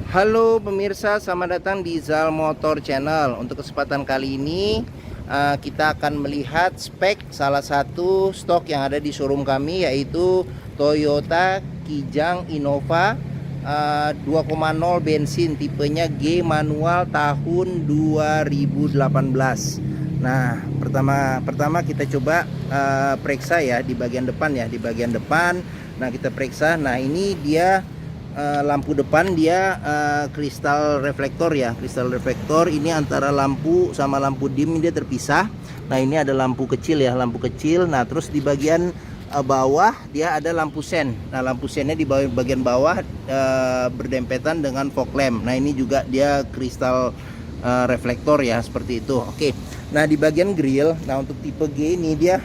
Halo pemirsa, selamat datang di Zal Motor Channel. Untuk kesempatan kali ini kita akan melihat spek salah satu stok yang ada di showroom kami, yaitu Toyota Kijang Innova 2.0 bensin tipenya G manual tahun 2018. Nah, pertama kita coba periksa ya di bagian depan ya, di bagian depan. Nah, kita periksa. Nah, ini dia lampu depan dia kristal reflektor ya, kristal reflektor. Ini antara lampu sama lampu dim dia terpisah. Nah, ini ada lampu kecil ya, lampu kecil. Nah, terus di bagian bawah dia ada lampu sen. Nah, lampu sennya di bagian bawah berdempetan dengan fog lamp. Nah, ini juga dia kristal reflektor ya, seperti itu. Oke. Nah, di bagian grill, nah untuk tipe G ini dia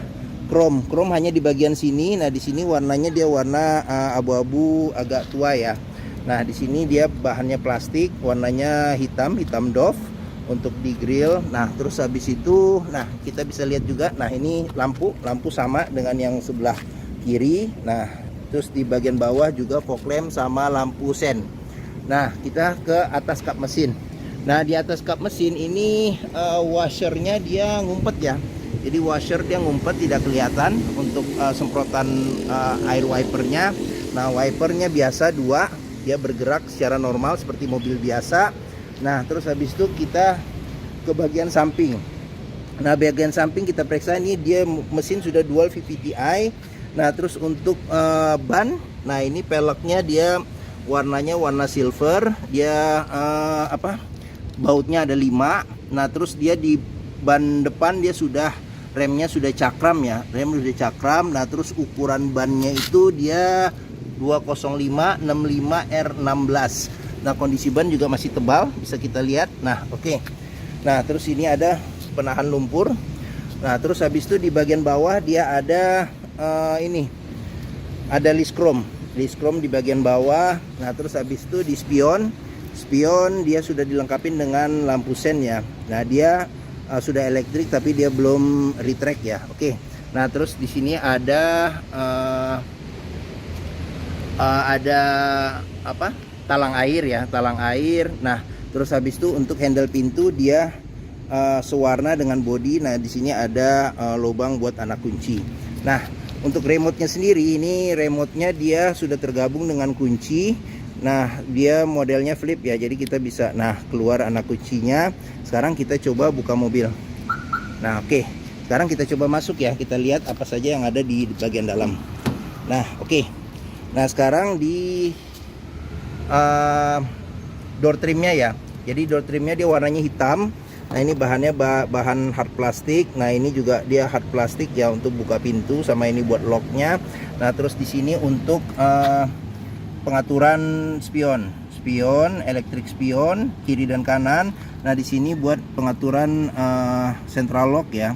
chrome hanya di bagian sini. Nah, di sini warnanya dia warna abu-abu agak tua ya. Nah, di sini dia bahannya plastik, warnanya hitam doff untuk di grill. Nah, terus habis itu, nah kita bisa lihat juga. Nah, ini lampu sama dengan yang sebelah kiri. Nah, terus di bagian bawah juga fog lamp sama lampu sen. Nah, kita ke atas kap mesin. Nah, di atas kap mesin ini washernya dia ngumpet ya. Jadi washer dia ngumpet, tidak kelihatan untuk semprotan air wipernya. Nah, wipernya biasa 2, dia bergerak secara normal seperti mobil biasa. Nah, terus habis itu kita ke bagian samping. Nah, bagian samping kita periksa, ini dia mesin sudah dual VVT-i. Nah, terus untuk ban, nah ini peleknya dia warnanya warna silver. Dia bautnya ada 5. Nah, terus dia di ban depan dia remnya sudah cakram ya, rem sudah cakram. Nah, terus ukuran bannya itu dia 205 65 R16. Nah, kondisi ban juga masih tebal, bisa kita lihat. Nah, oke. Nah, terus ini ada penahan lumpur. Nah, terus habis itu di bagian bawah dia ada ini ada list chrome di bagian bawah. Nah, terus habis itu di spion dia sudah dilengkapi dengan lampu sen ya. Nah, dia sudah elektrik tapi dia belum retract ya. Oke. Nah, terus di sini ada talang air ya, talang air. Nah, terus habis itu untuk handle pintu dia sewarna dengan bodi. Nah, di sini ada lubang buat anak kunci. Nah, untuk remote-nya sendiri, ini remote-nya dia sudah tergabung dengan kunci. Nah, dia modelnya flip ya, jadi kita bisa keluar anak kuncinya. Sekarang kita coba buka mobil. Nah, oke. Sekarang kita coba masuk ya, kita lihat apa saja yang ada di bagian dalam. Nah, oke. Nah, sekarang di door trimnya ya. Jadi door trimnya dia warnanya hitam. Nah, ini bahannya bahan hard plastik. Nah, ini juga dia hard plastik ya untuk buka pintu, sama ini buat locknya. Nah, terus di sini untuk pengaturan spion, elektrik spion kiri dan kanan. Nah, di sini buat pengaturan central lock ya,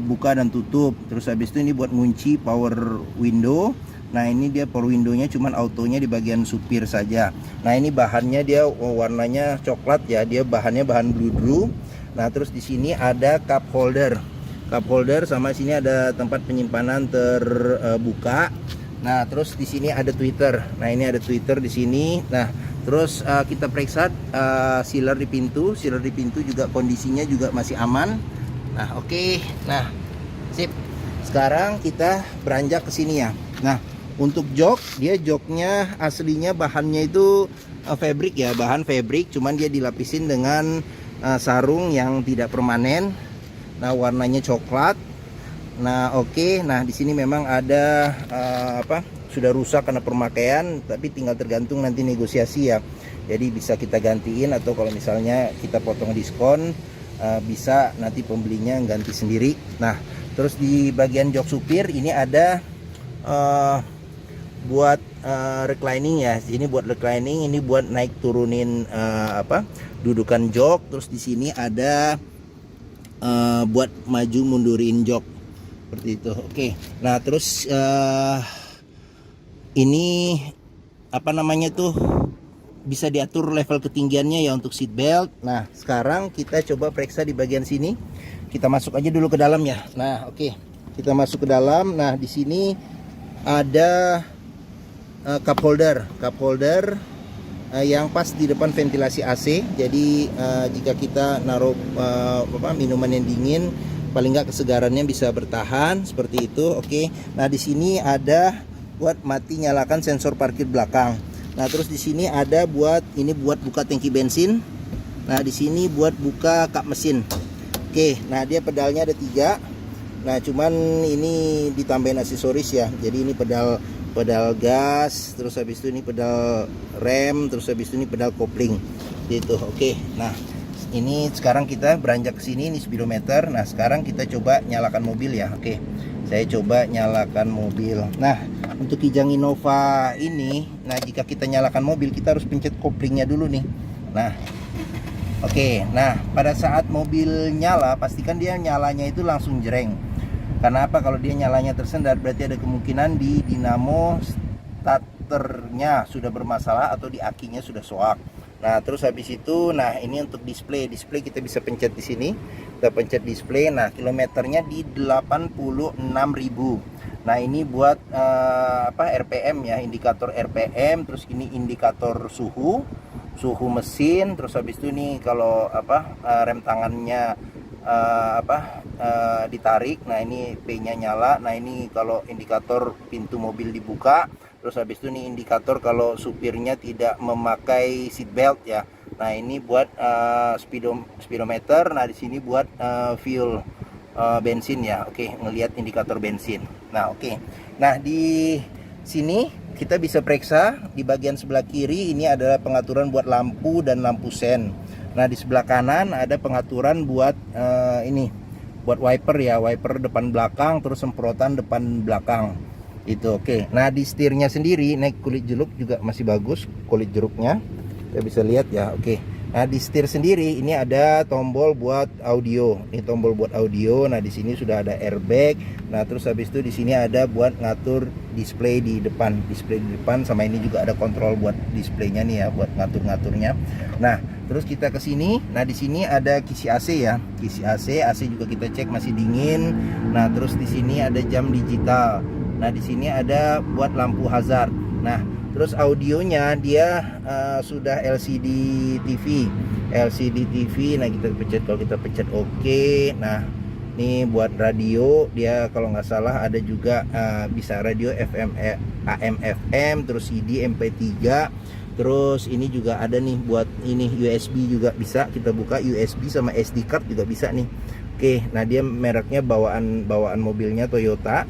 buka dan tutup. Terus habis itu ini buat ngunci power window. Nah, ini dia power windownya cuman autonya di bagian supir saja. Nah, ini bahannya dia warnanya coklat ya, dia bahannya bahan blue. Nah, terus di sini ada cup holder sama sini ada tempat penyimpanan terbuka. Nah, terus di sini ada tweeter. Nah, ini ada tweeter di sini. Nah, terus kita periksa sealer di pintu juga kondisinya juga masih aman. Nah, oke. Nah, sip. Sekarang kita beranjak ke sini ya. Nah, untuk jok, dia joknya aslinya bahannya itu fabric ya, bahan fabric, cuman dia dilapisin dengan sarung yang tidak permanen. Nah, warnanya coklat. Nah, oke. Nah, di sini memang ada sudah rusak karena pemakaian, tapi tinggal tergantung nanti negosiasi ya. Jadi bisa kita gantiin, atau kalau misalnya kita potong diskon, bisa nanti pembelinya ganti sendiri. Nah, terus di bagian jok supir ini ada buat reclining ya. Ini buat reclining, ini buat naik turunin dudukan jok. Terus di sini ada buat maju mundurin jok seperti itu. Oke. Nah, terus ini bisa diatur level ketinggiannya ya untuk seat belt. Nah, sekarang kita coba periksa di bagian sini. Kita masuk aja dulu ke dalam ya. Nah, oke. Kita masuk ke dalam. Nah, di sini ada cup holder yang pas di depan ventilasi AC. Jadi jika kita naruh minuman yang dingin, paling nggak kesegarannya bisa bertahan seperti itu. Oke. Nah, di sini ada buat mati nyalakan sensor parkir belakang. Nah, terus di sini ada buat buka tangki bensin. Nah, di sini buat buka kap mesin. Oke. Nah, dia pedalnya ada 3. Nah, cuman ini ditambahin aksesoris ya. Jadi ini pedal gas, terus habis itu ini pedal rem, terus habis itu ini pedal kopling gitu. Oke. Nah, ini sekarang kita beranjak ke sini, ini speedometer. Nah, sekarang kita coba nyalakan mobil ya. Oke. Saya coba nyalakan mobil. Nah, untuk Kijang Innova ini, nah jika kita nyalakan mobil, kita harus pencet koplingnya dulu nih. Nah, oke. Nah, pada saat mobil nyala, pastikan dia nyalanya itu langsung jreng. Karena apa? Kalau dia nyalanya tersendat, berarti ada kemungkinan di dinamo starternya sudah bermasalah atau di akinya sudah soak. Nah, terus habis itu, nah ini untuk display kita bisa pencet di sini. Kita pencet display. Nah, kilometernya di 86.000. Nah, ini buat RPM ya, indikator RPM. Terus ini indikator suhu mesin. Terus habis itu nih kalau rem tangannya ditarik. Nah, ini P-nya nyala. Nah, ini kalau indikator pintu mobil dibuka. Terus habis itu nih indikator kalau supirnya tidak memakai seat belt ya. Nah, ini buat speedometer. Nah, di sini buat fuel bensin ya. Oke, ngelihat indikator bensin. Nah, oke. Nah, di sini kita bisa periksa di bagian sebelah kiri ini adalah pengaturan buat lampu dan lampu sen. Nah, di sebelah kanan ada pengaturan buat ini buat wiper ya, wiper depan belakang, terus semprotan depan belakang itu. Oke. Nah, di setirnya sendiri naik kulit jeruk juga masih bagus kulit jeruknya, kita bisa lihat ya. Oke. Nah, di setir sendiri ini ada tombol buat audio. Ini tombol buat audio. Nah, di sini sudah ada airbag. Nah, terus habis itu di sini ada buat ngatur display di depan. Display di depan sama ini juga ada kontrol buat displaynya nih ya, buat ngatur-ngaturnya. Nah, terus kita ke sini. Nah, di sini ada kisi AC ya. Kisi AC, AC juga kita cek masih dingin. Nah, terus di sini ada jam digital. Nah, di sini ada buat lampu hazard. Nah, terus audionya dia sudah LCD TV. Nah, kita pencet, kalau kita pencet oke. Nah, ini buat radio dia kalau nggak salah ada juga bisa radio FM, AM, FM, terus CD, MP3. Terus ini juga ada nih buat ini USB juga bisa kita buka, USB sama SD card juga bisa nih. Oke, nah dia mereknya bawaan mobilnya Toyota.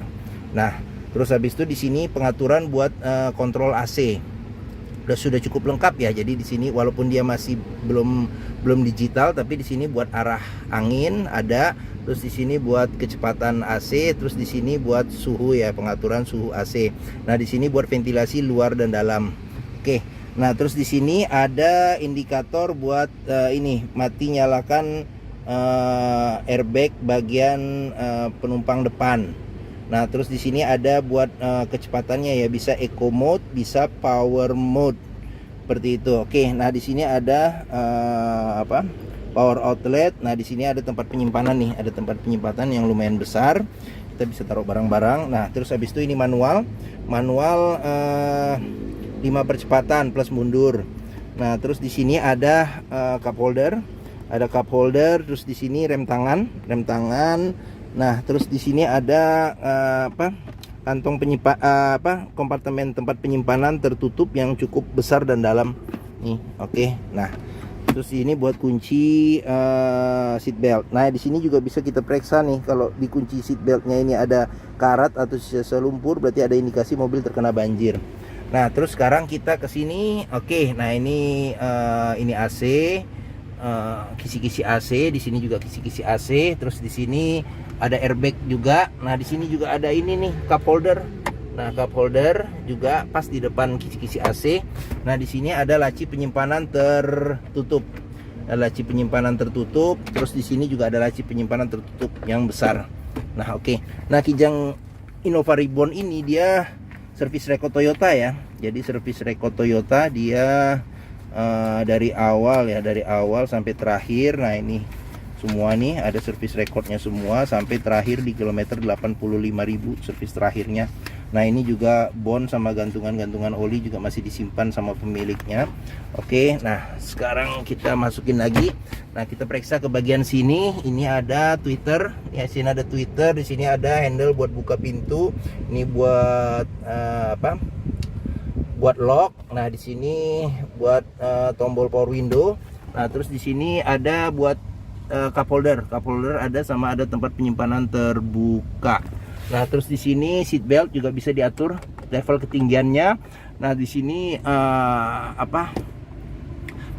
Nah, terus habis itu di sini pengaturan buat kontrol AC. Sudah cukup lengkap ya. Jadi di sini walaupun dia masih belum digital, tapi di sini buat arah angin ada, terus di sini buat kecepatan AC, terus di sini buat suhu ya, pengaturan suhu AC. Nah, di sini buat ventilasi luar dan dalam. Oke. Nah, terus di sini ada indikator buat ini mati nyalakan airbag bagian penumpang depan. Nah, terus di sini ada buat kecepatannya ya, bisa eco mode, bisa power mode. Seperti itu. Oke, nah di sini ada power outlet. Nah, di sini ada tempat penyimpanan nih, ada tempat penyimpanan yang lumayan besar. Kita bisa taruh barang-barang. Nah, terus habis itu ini manual 5 percepatan plus mundur. Nah, terus di sini ada cup holder. Ada cup holder, terus di sini rem tangan. Nah, terus di sini ada kantong kompartemen tempat penyimpanan tertutup yang cukup besar dan dalam. Nih, oke. Nah, terus ini buat kunci seat belt. Nah, di sini juga bisa kita periksa nih, kalau di kunci seat beltnya ini ada karat atau sisa lumpur, berarti ada indikasi mobil terkena banjir. Nah, terus sekarang kita ke sini. Oke, nah ini AC, kisi-kisi AC, di sini juga kisi-kisi AC, terus di sini ada airbag juga. Nah, di sini juga ada ini nih cup holder. Nah, cup holder juga pas di depan kisi-kisi AC. Nah, di sini ada laci penyimpanan tertutup. Laci penyimpanan tertutup, terus di sini juga ada laci penyimpanan tertutup yang besar. Nah, oke. Nah, Kijang Innova Reborn ini dia servis record Toyota ya. Jadi servis record Toyota dia dari awal sampai terakhir. Nah, ini semua nih ada servis recordnya semua sampai terakhir di kilometer 85.000 servis terakhirnya. Nah ini juga bon sama gantungan-gantungan oli juga masih disimpan sama pemiliknya. Oke, nah sekarang kita masukin lagi. Nah kita periksa ke bagian sini. Ini ada tweeter, ya sini ada tweeter, di sini ada handle buat buka pintu. Ini buat apa? Buat lock. Nah di sini buat tombol power window. Nah terus di sini ada buat cup holder ada, sama ada tempat penyimpanan terbuka. Nah, terus di sini seat belt juga bisa diatur level ketinggiannya. Nah, di sini apa?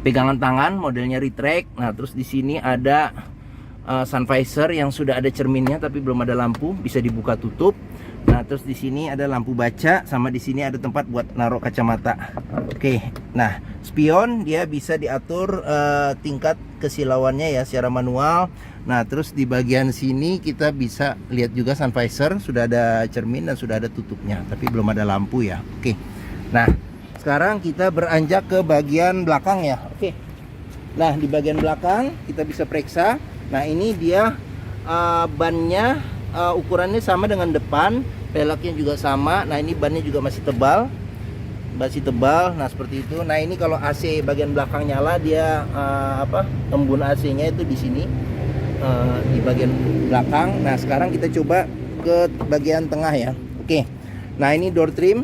Pegangan tangan modelnya retract. Nah, terus di sini ada sun visor yang sudah ada cerminnya tapi belum ada lampu, bisa dibuka tutup. Nah, terus di sini ada lampu baca, sama di sini ada tempat buat naruh kacamata. Oke. Nah, spion dia bisa diatur tingkat kesilauannya ya secara manual. Nah, terus di bagian sini kita bisa lihat juga sun visor, sudah ada cermin dan sudah ada tutupnya, tapi belum ada lampu ya. Oke. Nah, sekarang kita beranjak ke bagian belakang ya. Oke. Nah, di bagian belakang kita bisa periksa. Nah, ini dia bannya ukurannya sama dengan depan, peleknya juga sama. Nah, ini bannya juga masih tebal. Nah seperti itu. Nah ini kalau AC bagian belakang nyala, dia apa, embun AC-nya itu di sini, di bagian belakang. Nah sekarang kita coba ke bagian tengah ya. Oke. Nah ini door trim,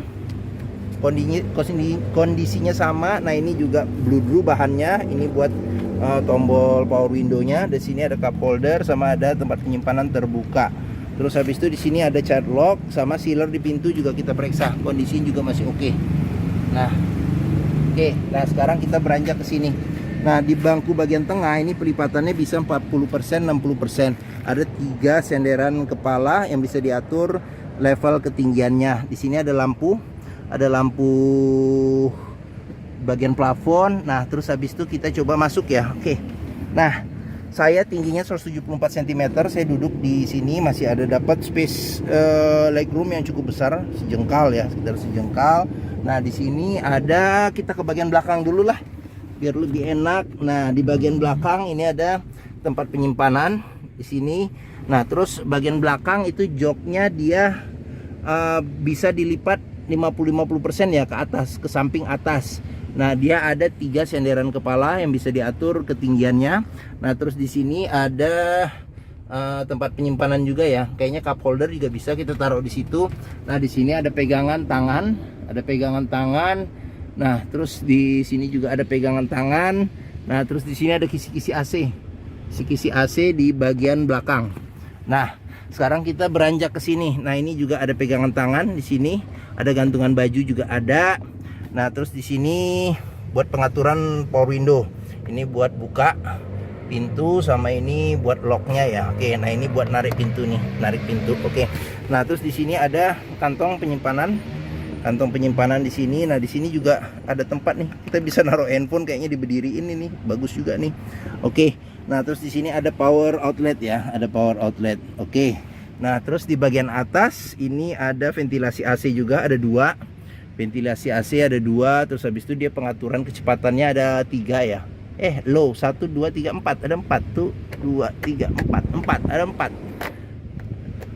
kondisinya sama. Nah ini juga bludru bahannya. Ini buat tombol power window-nya. Di sini ada cup holder sama ada tempat penyimpanan terbuka. Terus habis itu di sini ada child lock sama sealer di pintu juga kita periksa. Kondisinya juga masih oke. Nah, oke. Nah, sekarang kita beranjak ke sini. Nah, di bangku bagian tengah ini pelipatannya bisa 40%, 60%. Ada 3 senderan kepala yang bisa diatur level ketinggiannya. Di sini ada lampu bagian plafon. Nah, terus habis itu kita coba masuk ya. Oke. Nah, saya tingginya 174 cm. Saya duduk di sini, masih ada dapat space legroom yang cukup besar, sejengkal ya, sekitar sejengkal. Nah, di sini ada, kita ke bagian belakang dulu lah biar lebih enak. Nah, di bagian belakang ini ada tempat penyimpanan di sini. Nah, terus bagian belakang itu joknya dia bisa dilipat 50-50% ya ke atas, ke samping atas. Nah, dia ada 3 senderan kepala yang bisa diatur ketinggiannya. Nah, terus di sini ada tempat penyimpanan juga ya. Kayaknya cup holder juga bisa kita taruh di situ. Nah, di sini ada pegangan tangan, Nah, terus di sini juga ada pegangan tangan. Nah, terus di sini ada kisi-kisi AC. Kisi-kisi AC di bagian belakang. Nah, sekarang kita beranjak ke sini. Nah, ini juga ada pegangan tangan di sini. Ada gantungan baju juga ada. Nah, terus di sini buat pengaturan power window. Ini buat buka pintu, sama ini buat locknya ya. Oke, nah ini buat narik pintu nih, narik pintu. Oke. Nah, terus di sini ada kantong penyimpanan. Di sini. Nah, di sini juga ada tempat nih. Kita bisa naruh handphone, kayaknya diberdiriin ini. Bagus juga nih. Oke. Nah, terus di sini ada power outlet ya, ada power outlet. Oke. Nah, terus di bagian atas ini ada ventilasi AC juga, ada 2. Ventilasi AC ada 2. Terus habis itu dia pengaturan kecepatannya ada 3 ya. Low 1 2 3 4, ada 4 tuh, 2 3 4 ada 4.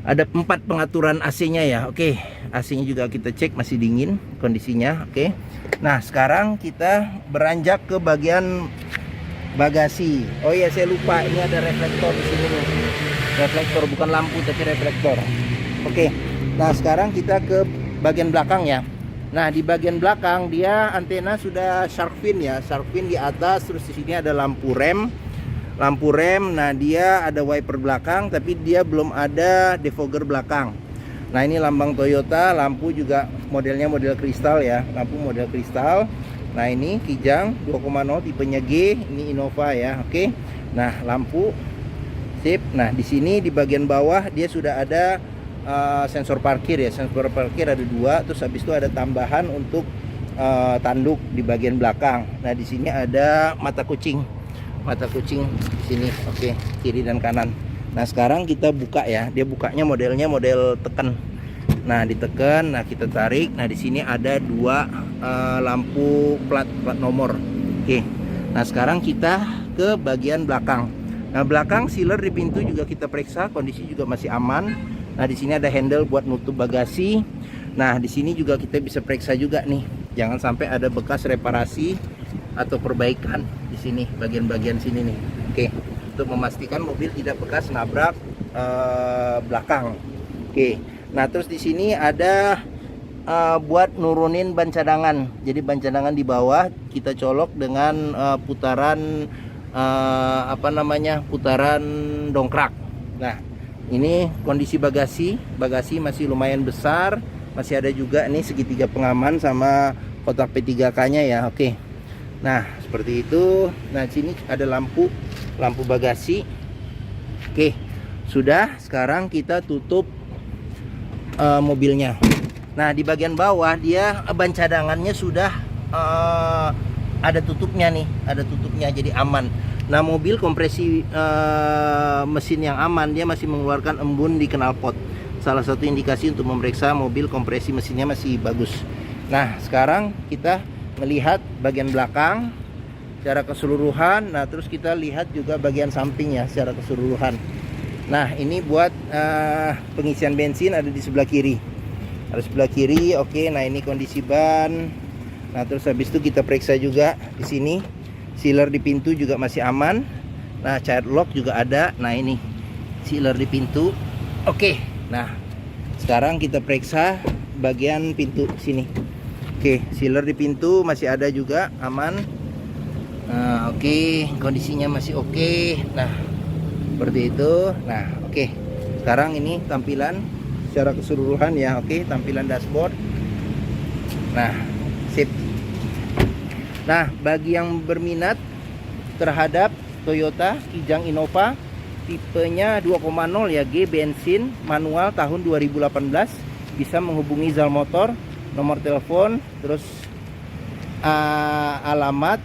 Ada 4 pengaturan AC-nya ya. Oke, AC-nya juga kita cek masih dingin kondisinya. Oke. Nah, sekarang kita beranjak ke bagian bagasi. Oh iya, saya lupa, ini ada reflektor di sini nih. Reflektor, bukan lampu tapi reflektor. Oke. Nah, sekarang kita ke bagian belakang ya. Nah, di bagian belakang dia antena sudah shark fin ya, shark fin di atas. Terus di sini ada lampu rem. Nah dia ada wiper belakang, tapi dia belum ada defogger belakang. Nah, ini lambang Toyota. Lampu juga modelnya model kristal ya, lampu model kristal. Nah, ini Kijang 2.0 tipenya G, ini Innova ya. Oke. Nah, lampu sip. Nah, di sini di bagian bawah dia sudah ada sensor parkir ya. Sensor parkir ada 2. Terus habis itu ada tambahan untuk tanduk di bagian belakang. Nah, di sini ada mata kucing di sini. Oke, kiri dan kanan. Nah, sekarang kita buka ya. Dia bukanya modelnya model tekan. Nah, ditekan, nah kita tarik. Nah, di sini ada 2 lampu plat nomor. Oke. Nah, sekarang kita ke bagian belakang. Nah, belakang sealer di pintu juga kita periksa, kondisi juga masih aman. Nah, di sini ada handle buat nutup bagasi. Nah, di sini juga kita bisa periksa juga nih, jangan sampai ada bekas reparasi atau perbaikan di sini, bagian-bagian sini nih. Oke, untuk memastikan mobil tidak bekas nabrak belakang. Oke, nah terus di sini ada buat nurunin ban cadangan. Jadi ban cadangan di bawah kita colok dengan putaran putaran dongkrak. Nah, ini kondisi bagasi masih lumayan besar, masih ada juga nih segitiga pengaman sama kotak P3K-nya ya. Oke. Nah, seperti itu. Nah, sini ada lampu bagasi. Oke. Sudah, sekarang kita tutup mobilnya. Nah, di bagian bawah dia ban cadangannya sudah ada tutupnya nih, jadi aman. Nah, mobil kompresi mesin yang aman, dia masih mengeluarkan embun di knalpot. Salah satu indikasi untuk memeriksa mobil kompresi mesinnya masih bagus. Nah, sekarang kita melihat bagian belakang secara keseluruhan. Nah, terus kita lihat juga bagian sampingnya secara keseluruhan. Nah, ini buat pengisian bensin ada di sebelah kiri. Ada sebelah kiri. Oke, nah ini kondisi ban. Nah, terus habis itu kita periksa juga di sini. Sealer di pintu juga masih aman. Nah, child lock juga ada. Nah, ini sealer di pintu. Oke. Nah, sekarang kita periksa bagian pintu sini. Oke, sealer di pintu masih ada juga, aman. Nah, oke, kondisinya masih oke. Nah, seperti itu. Nah, oke. Sekarang ini tampilan secara keseluruhan ya. Oke, tampilan dashboard. Nah, sip. Nah, bagi yang berminat terhadap Toyota Kijang Innova tipenya 2.0 ya, G bensin manual tahun 2018, bisa menghubungi Zal Motor, nomor telepon, terus alamat,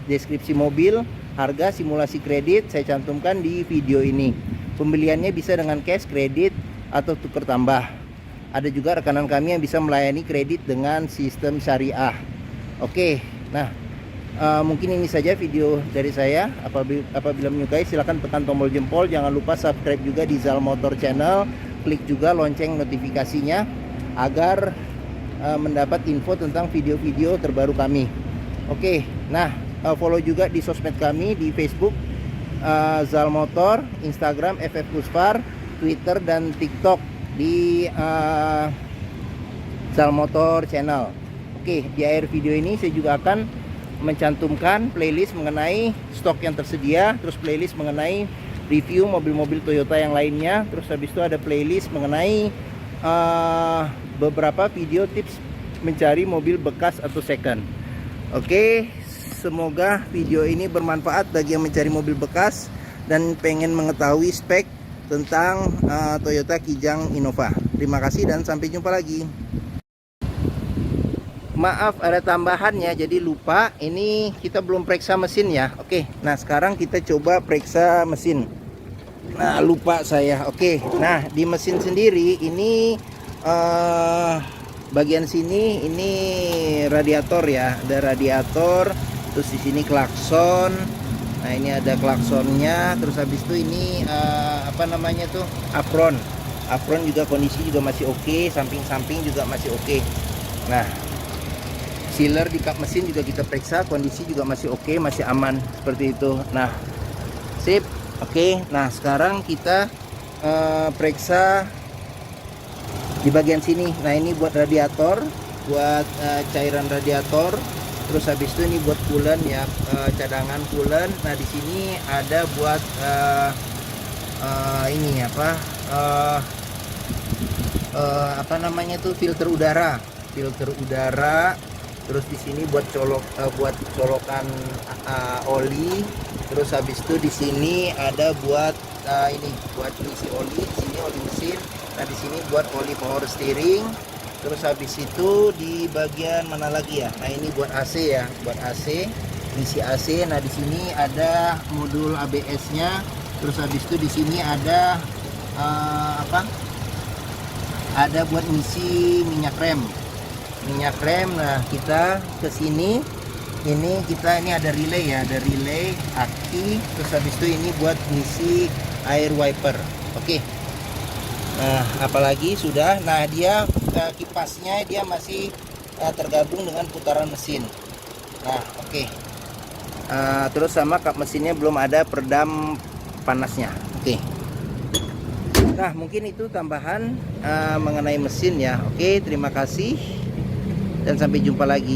deskripsi mobil, harga, simulasi kredit saya cantumkan di video ini. Pembeliannya bisa dengan cash, kredit, atau tukar tambah. Ada juga rekanan kami yang bisa melayani kredit dengan sistem syariah. Oke, nah mungkin ini saja video dari saya. Apabila menyukai silahkan tekan tombol jempol. Jangan lupa subscribe juga di Zal Motor Channel. Klik juga lonceng notifikasinya agar mendapat info tentang video-video terbaru kami. Oke, nah follow juga di sosmed kami di Facebook Zal Motor, Instagram FF Pusfar, Twitter dan TikTok di Zal Motor Channel. Oke, di akhir video ini saya juga akan mencantumkan playlist mengenai stok yang tersedia, terus playlist mengenai review mobil-mobil Toyota yang lainnya, terus habis itu ada playlist mengenai beberapa video tips mencari mobil bekas atau second. Oke, semoga video ini bermanfaat bagi yang mencari mobil bekas dan pengen mengetahui spek tentang Toyota Kijang Innova. Terima kasih dan sampai jumpa lagi. Maaf ada tambahannya, jadi lupa, ini kita belum periksa mesin ya. Oke, nah sekarang kita coba periksa mesin. Nah, lupa saya. Oke, nah di mesin sendiri ini bagian sini ini radiator ya, ada radiator, terus di sini klakson. Nah, ini ada klaksonnya, terus habis itu ini apron. Apron juga kondisi juga masih oke, samping-samping juga masih oke. Nah, sealer di kap mesin juga kita periksa, kondisi juga masih oke, masih aman seperti itu. Nah, sip. Oke, nah sekarang kita periksa di bagian sini. Nah, ini buat radiator, buat cairan radiator. Terus habis itu ini buat coolant ya, cadangan coolant. Nah, di sini ada buat filter udara. Terus di sini buat colokan oli. Terus habis itu di sini ada buat buat isi oli. Di sini oli mesin. Nah, di sini buat oli power steering. Terus habis itu di bagian mana lagi ya? Nah, ini buat AC ya, buat AC, isi AC. Nah, di sini ada modul ABS-nya. Terus habis itu di sini ada ada buat ngisi minyak rem. Nah, kita ke sini, ini ada relay ya, ada relay aki. Terus habis itu ini buat ngisi air wiper. Oke. Nah, apalagi sudah. Nah, dia kipasnya dia masih tergabung dengan putaran mesin. Nah, oke. Terus sama kap mesinnya belum ada peredam panasnya. Oke. Nah, mungkin itu tambahan mengenai mesin ya. Oke, terima kasih dan sampai jumpa lagi.